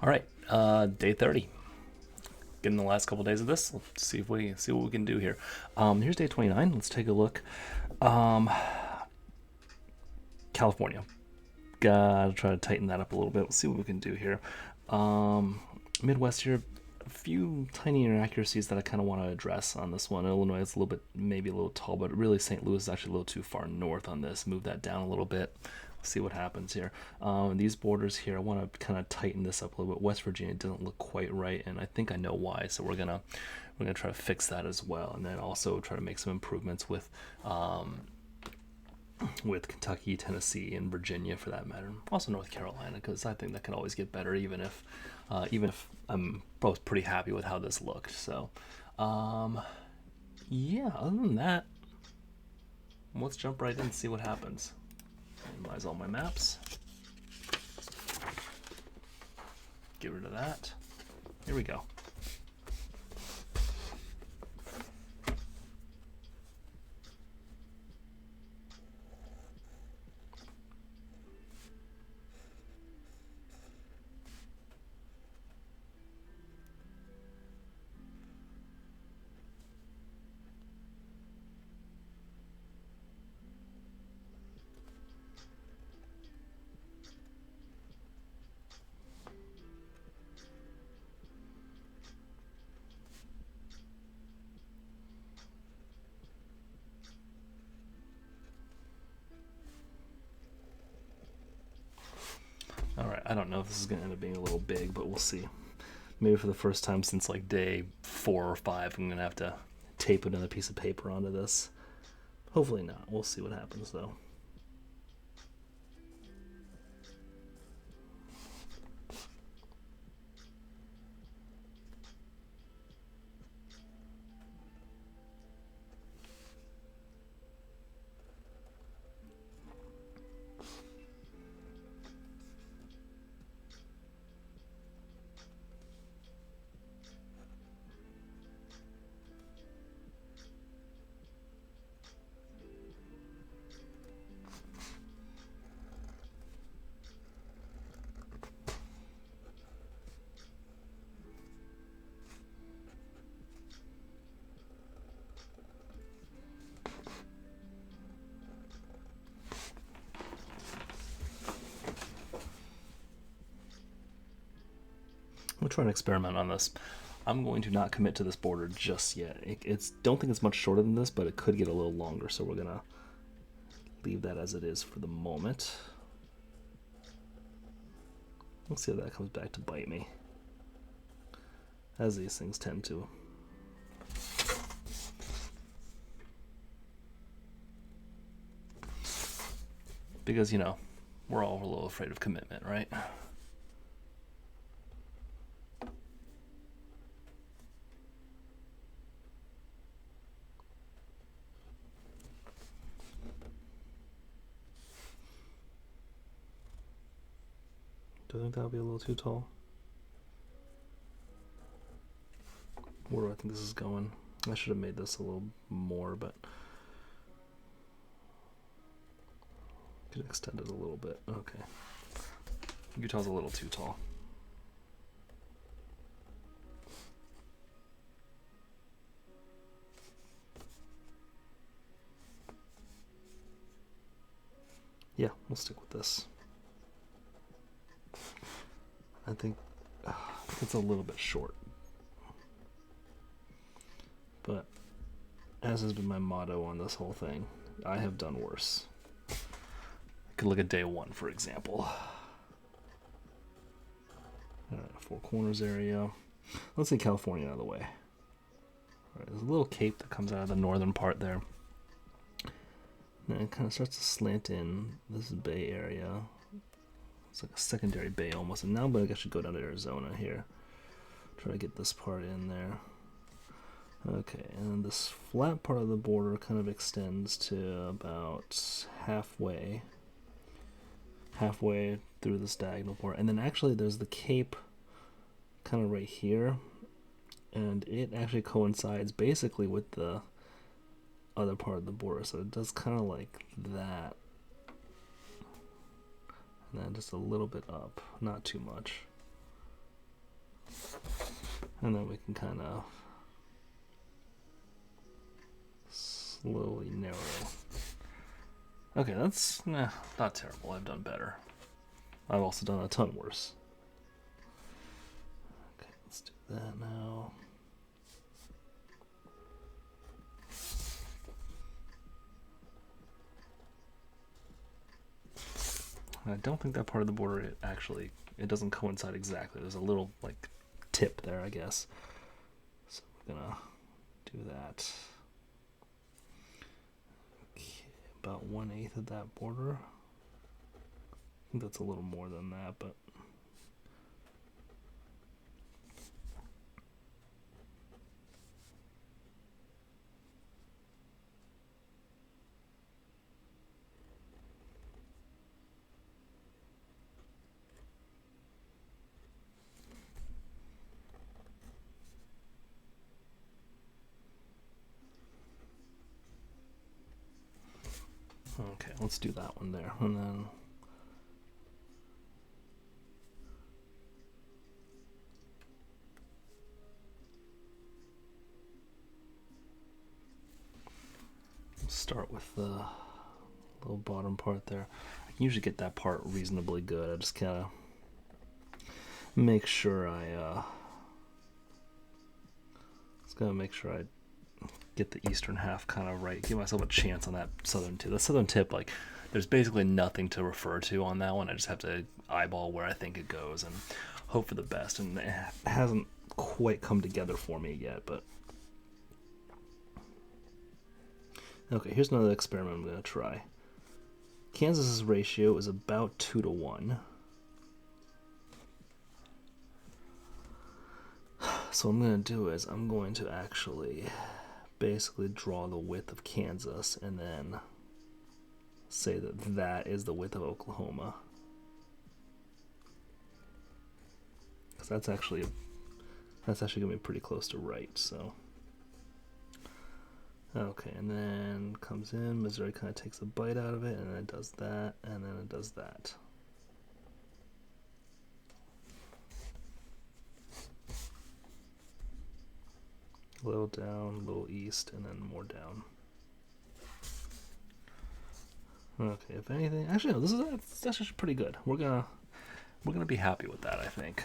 All right, day 30. Getting the last couple days of this. Let's see if we see what we can do here. Here's day 29. Let's take a look. Um, California. Gotta try to tighten that up a little bit. We'll see what we can do here. Um, Midwest here. A few tiny inaccuracies that I kind of want to address on this one. Illinois is a little bit, maybe a little tall, but really St. Louis is actually a little too far north on this. Move that down a little bit. See what happens here. These borders here, I want to kind of tighten this up a little bit. West Virginia doesn't look quite right, and I think I know why. So we're gonna try to fix that as well, and then also try to make some improvements with Kentucky, Tennessee, and Virginia for that matter. Also North Carolina, because I think that can always get better, even if I'm both pretty happy with how this looked. So, yeah. Other than that, let's jump right in and see what happens. Minimize all my maps. Get rid of that. Here we go. Alright, I don't know if this is going to end up being a little big, but we'll see. Maybe for the first time since like day 4 or 5, I'm going to have to tape another piece of paper onto this. Hopefully not. We'll see what happens though. We'll try and experiment on this. I'm going to not commit to this border just yet. It's don't think it's much shorter than this, but it could get a little longer, so we're gonna leave that as it is for the moment. Let's see if that comes back to bite me, as these things tend to. Because, we're all a little afraid of commitment, right? Do I think that would be a little too tall? Where do I think this is going? I should have made this a little more, but could extend it a little bit. Okay. Utah's a little too tall. Yeah, we'll stick with this. I think it's a little bit short. But as has been my motto on this whole thing, I have done worse. I could look at day 1, for example. Four Corners area. Let's say California out of the way. Right, there's a little cape that comes out of the northern part there. And then it kind of starts to slant in. This is Bay Area. It's like a secondary bay almost. And now I'm going to actually go down to Arizona here. Try to get this part in there. Okay, and this flat part of the border kind of extends to about halfway through this diagonal part. And then actually there's the cape kind of right here. And it actually coincides basically with the other part of the border. So it does kind of like that. And then just a little bit up, not too much. And then we can kind of slowly narrow. Okay, that's not terrible. I've done better. I've also done a ton worse. Okay, let's do that now. I don't think that part of the border it doesn't coincide exactly. There's a little like tip there, I guess. So we're gonna do that. Okay, about 1/8 of that border. I think that's a little more than that, but okay, let's do that one there, and then start with the little bottom part there. I can usually get that part reasonably good. I just gotta make sure I get the eastern half kind of right. Give myself a chance on that southern tip. The southern tip, like, there's basically nothing to refer to on that one. I just have to eyeball where I think it goes and hope for the best. And it hasn't quite come together for me yet, but okay, here's another experiment I'm going to try. Kansas's ratio is about 2-1. So what I'm going to do is I'm going to actually basically draw the width of Kansas and then say that that is the width of Oklahoma. Because that's actually going to be pretty close to right, so. Okay, and then comes in, Missouri kind of takes a bite out of it, and then it does that, and then it does that. A little down, a little east, and then more down. Okay, if anything, actually no, that's actually pretty good. We're gonna be happy with that, I think.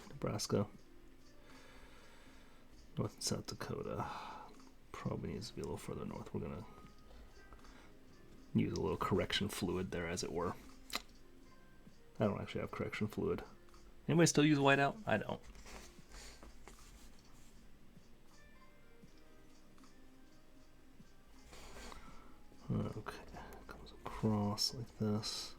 Nebraska, North and South Dakota probably needs to be a little further north. We're gonna use a little correction fluid there, as it were. I don't actually have correction fluid. Anybody still use whiteout? I don't. Okay, comes across like this.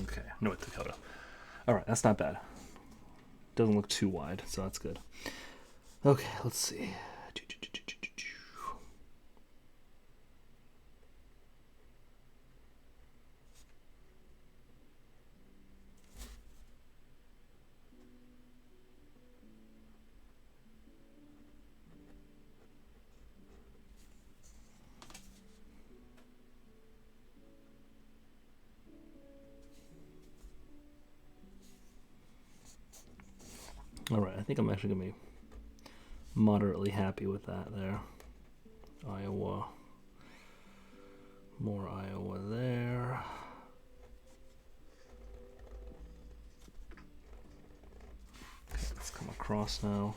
Okay, North Dakota. All right, that's not bad. Doesn't look too wide, so that's good. Okay, let's see. All right, I think I'm actually going to be moderately happy with that there. Iowa. More Iowa there. Okay, let's come across now.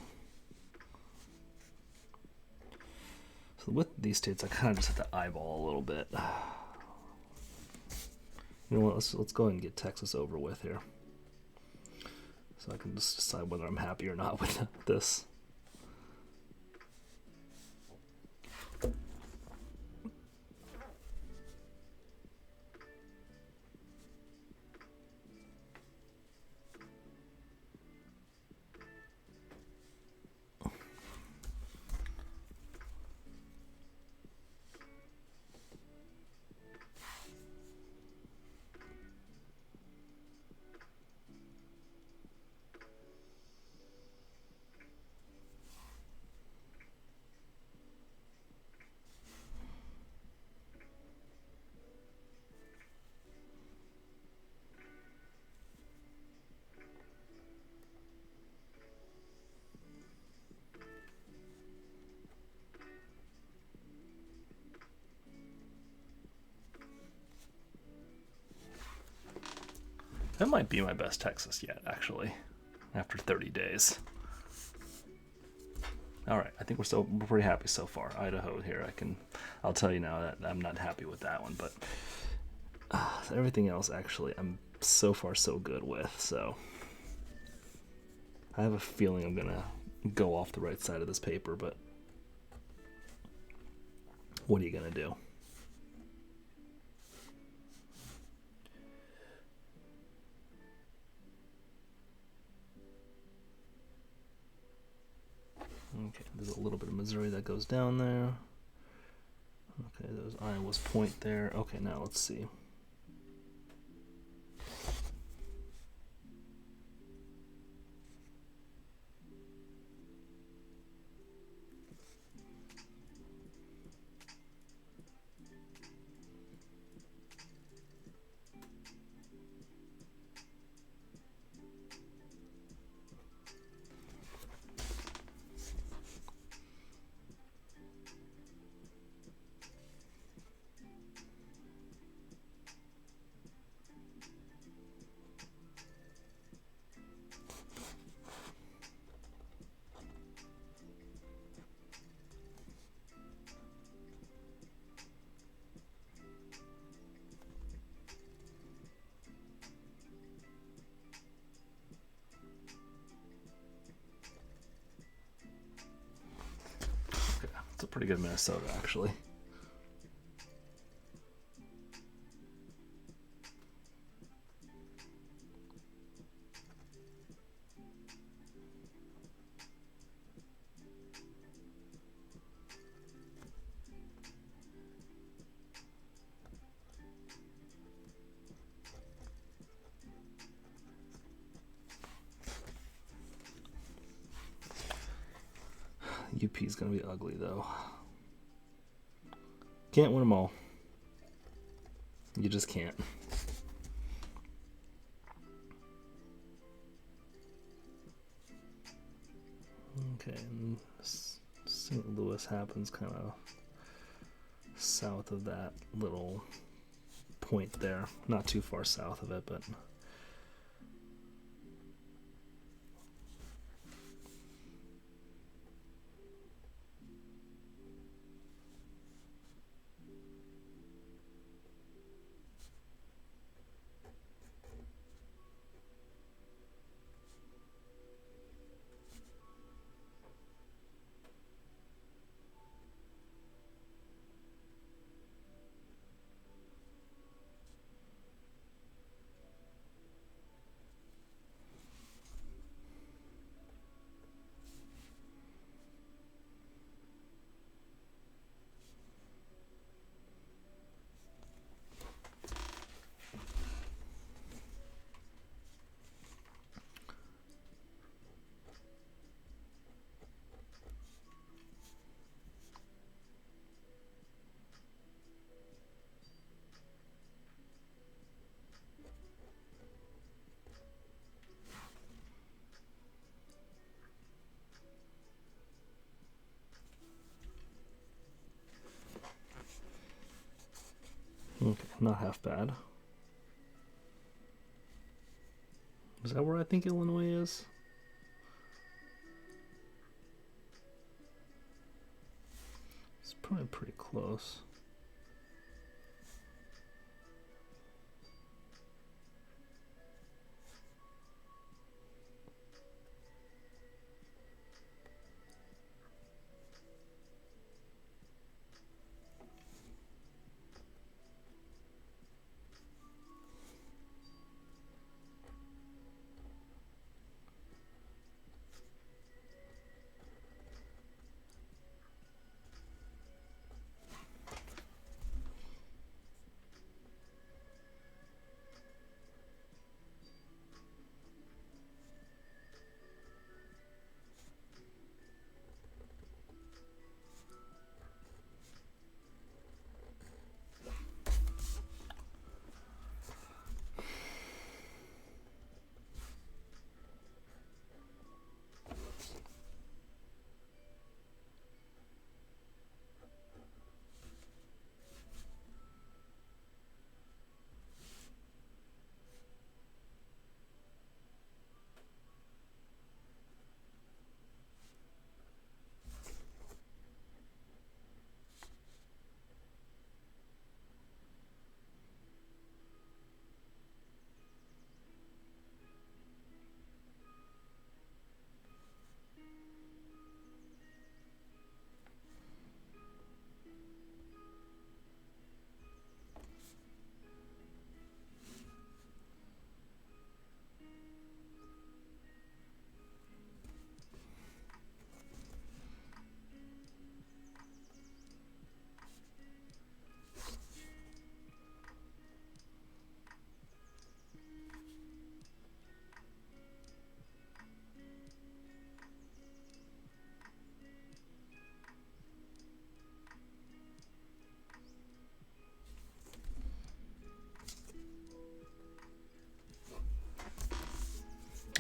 So with these states, I kind of just have to eyeball a little bit. You know what, let's go ahead and get Texas over with here. So I can just decide whether I'm happy or not with this. That might be my best Texas yet, actually, after 30 days. All right, I think we're pretty happy so far. Idaho here, I'll tell you now that I'm not happy with that one, but everything else actually I'm so far so good with. So I have a feeling I'm gonna go off the right side of this paper, but what are you gonna do? Okay, there's a little bit of Missouri that goes down there. Okay, there's Iowa's point there. Okay, now let's see. It's a pretty good Minnesota, actually. UP's gonna be ugly though. Can't win them all. You just can't. Okay, and St. Louis happens kind of south of that little point there. Not too far south of it, but okay, not half bad. Is that where I think Illinois is? It's probably pretty close.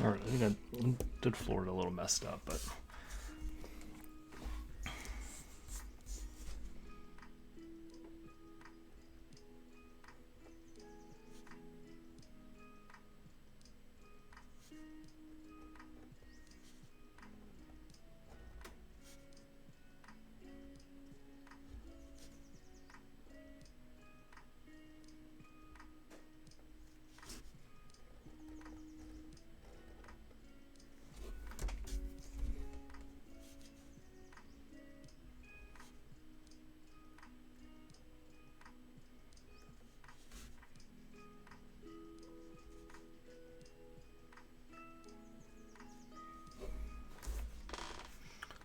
All right, I think I did Florida a little messed up, but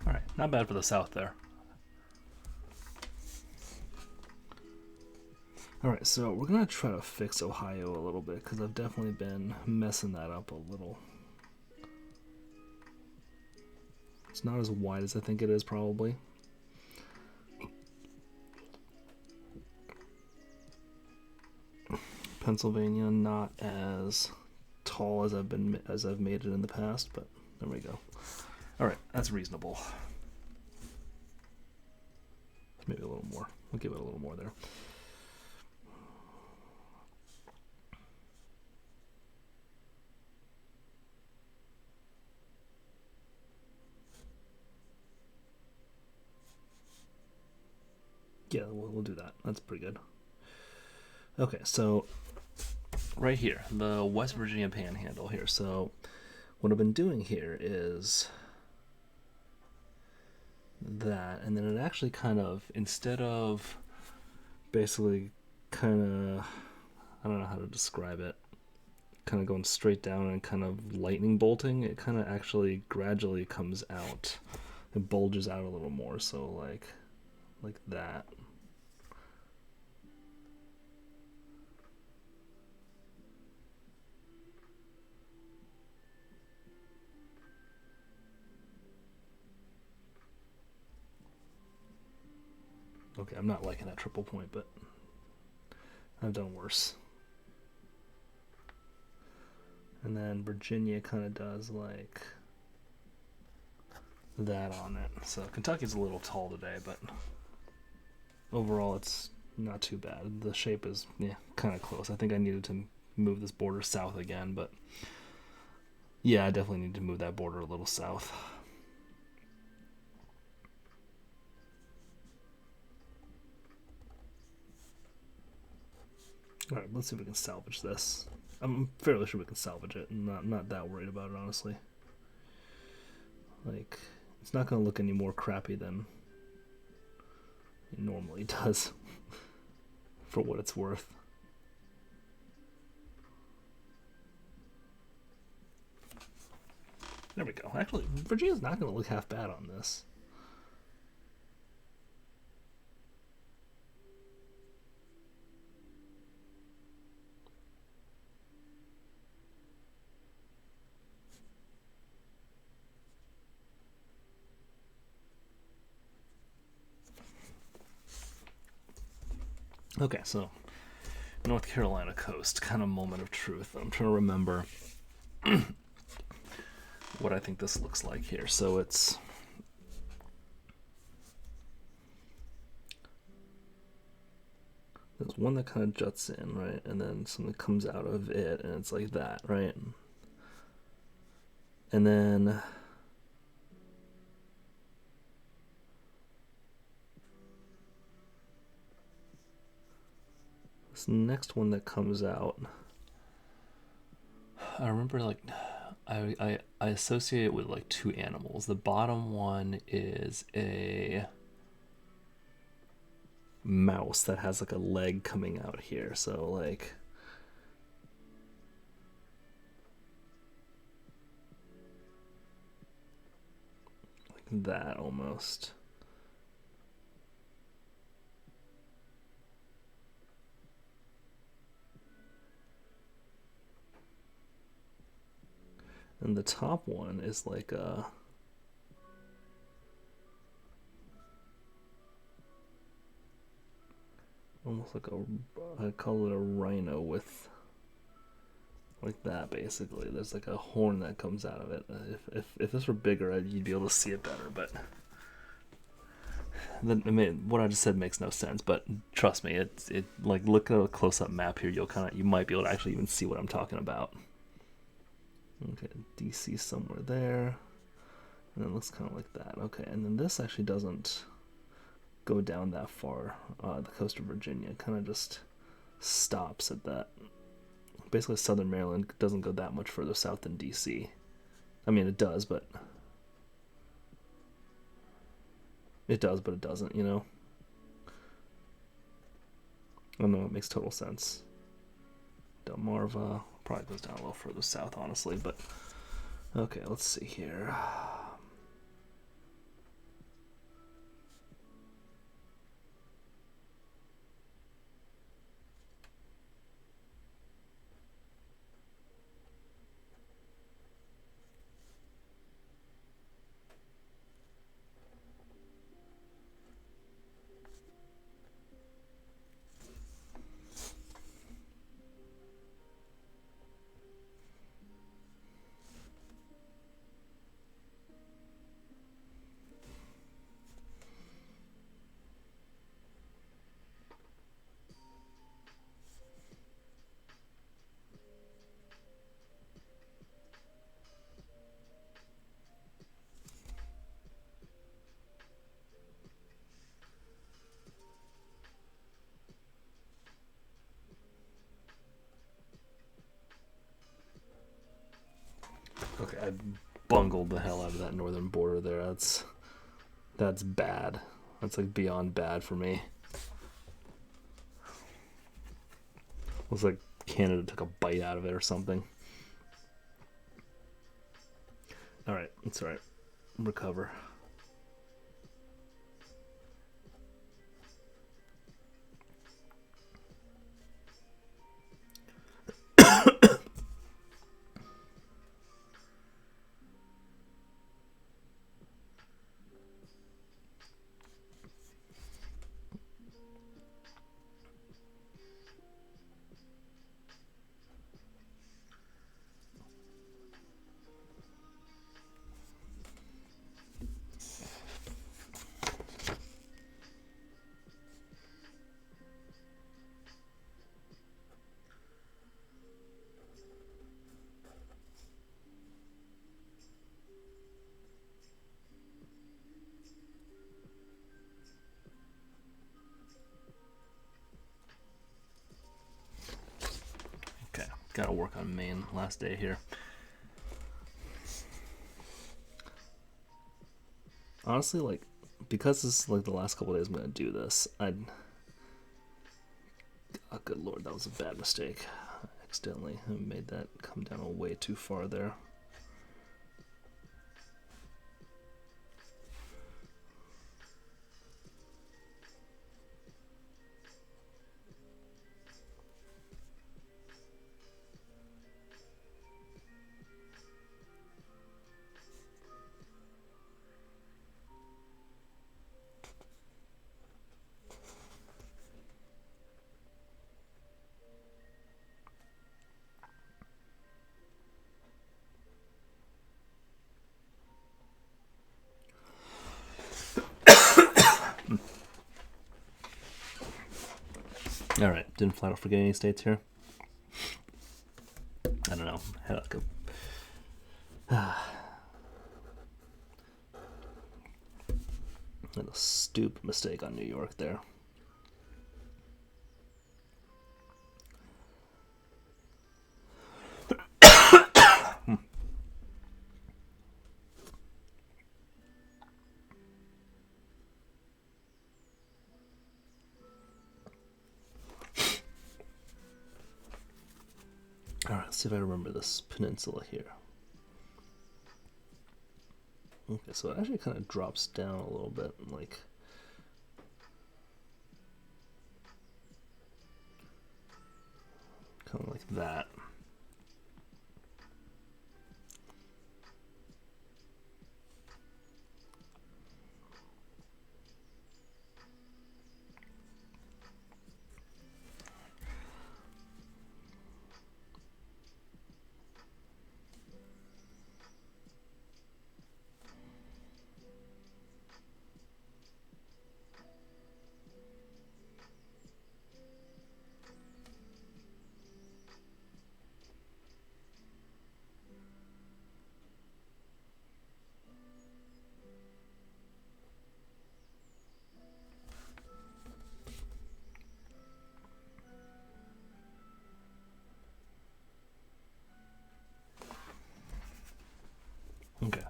all right, not bad for the South there. All right, so we're gonna try to fix Ohio a little bit because I've definitely been messing that up a little. It's not as wide as I think it is, probably. Pennsylvania, not as tall as I've made it in the past, but there we go. All right, that's reasonable. Maybe a little more. We'll give it a little more there. Yeah, we'll do that. That's pretty good. Okay, so right here, the West Virginia Panhandle here. So what I've been doing here is that, and then it actually kind of, instead of basically kind of, I don't know how to describe it, kind of going straight down and kind of lightning bolting, it kind of actually gradually comes out. It bulges out a little more, so like that. Okay, I'm not liking that triple point, but I've done worse. And then Virginia kind of does like that on it. So Kentucky's a little tall today, but overall it's not too bad. The shape is, yeah, kind of close. I think I needed to move this border south again, but yeah, I definitely need to move that border a little south. All right, let's see if we can salvage this. I'm fairly sure we can salvage it. I'm not that worried about it, honestly. Like, it's not going to look any more crappy than it normally does, for what it's worth. There we go. Actually, Virginia's not going to look half bad on this. Okay, so North Carolina coast, kind of moment of truth. I'm trying to remember what I think this looks like here. So it's there's one that kind of juts in, right? And then something comes out of it, and it's like that, right? And then this next one that comes out, I remember like I associate it with like two animals. The bottom one is a mouse that has like a leg coming out here. So like that almost. And the top one is like a almost like a, I call it a rhino with like that. Basically, there's like a horn that comes out of it. If this were bigger, you'd be able to see it better. But then, I mean, what I just said makes no sense. But trust me, it like look at a close up map here. You might be able to actually even see what I'm talking about. Okay, DC somewhere there, and it looks kind of like that. Okay, and then this actually doesn't go down that far. The coast of Virginia kind of just stops at that. Basically, Southern Maryland doesn't go that much further south than DC. I mean, it does, but it doesn't. You know. I don't know. It makes total sense. Delmarva probably goes down a little further south, honestly. But okay, let's see here. Okay, I bungled the hell out of that northern border there. That's bad. That's like beyond bad for me. Looks like Canada took a bite out of it or something. Alright, it's alright. Recover. Gotta work on Maine last day here. Honestly, like, because this is like the last couple of days I'm gonna do this, oh good lord, that was a bad mistake. I accidentally made that come down way too far there. Alright, didn't flat out forget any states here. I don't know. Had like a stupid mistake on New York there. Alright, let's see if I remember this peninsula here. Okay, so it actually kind of drops down a little bit, like kind of like that.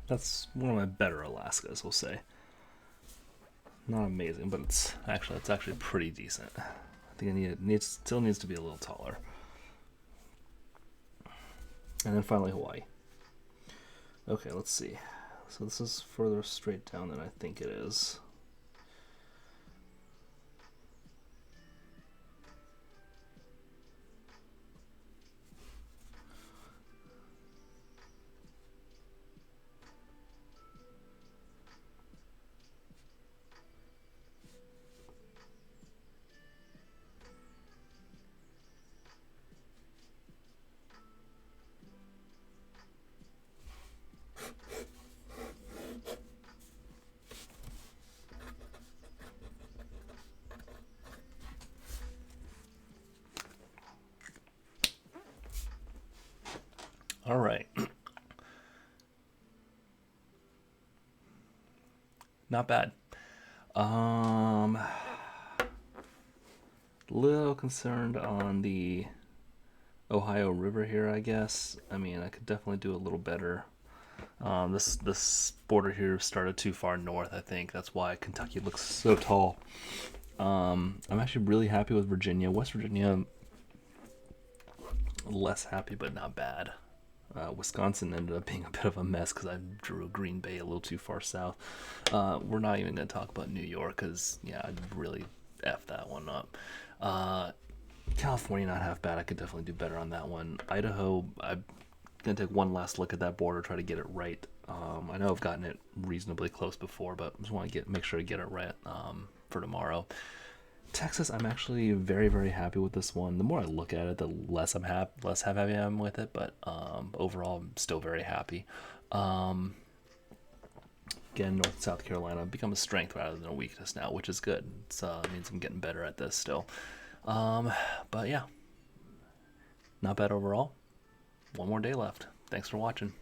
That's one of my better Alaskas, we'll say. Not amazing, but it's actually pretty decent. I think still needs to be a little taller. And then finally Hawaii. Okay, let's see. So this is further straight down than I think it is. All right. Not bad. Um, little concerned on the Ohio River here, I guess. I mean, I could definitely do a little better. This border here started too far north, I think. That's why Kentucky looks so tall. I'm actually really happy with Virginia. West Virginia, less happy, but not bad. Wisconsin ended up being a bit of a mess because I drew Green Bay a little too far south. We're not even going to talk about New York because, yeah, I'd really F that one up. California, not half bad. I could definitely do better on that one. Idaho, I'm going to take one last look at that border, try to get it right. I know I've gotten it reasonably close before, but I just want to make sure to get it right for tomorrow. Texas, I'm actually very, very happy with this one. The more I look at it, the less happy I am with it. But overall, I'm still very happy. Um, Again, North and South Carolina become a strength rather than a weakness now, which is good. It means I'm getting better at this still. But yeah, not bad overall. One more day left. Thanks for watching.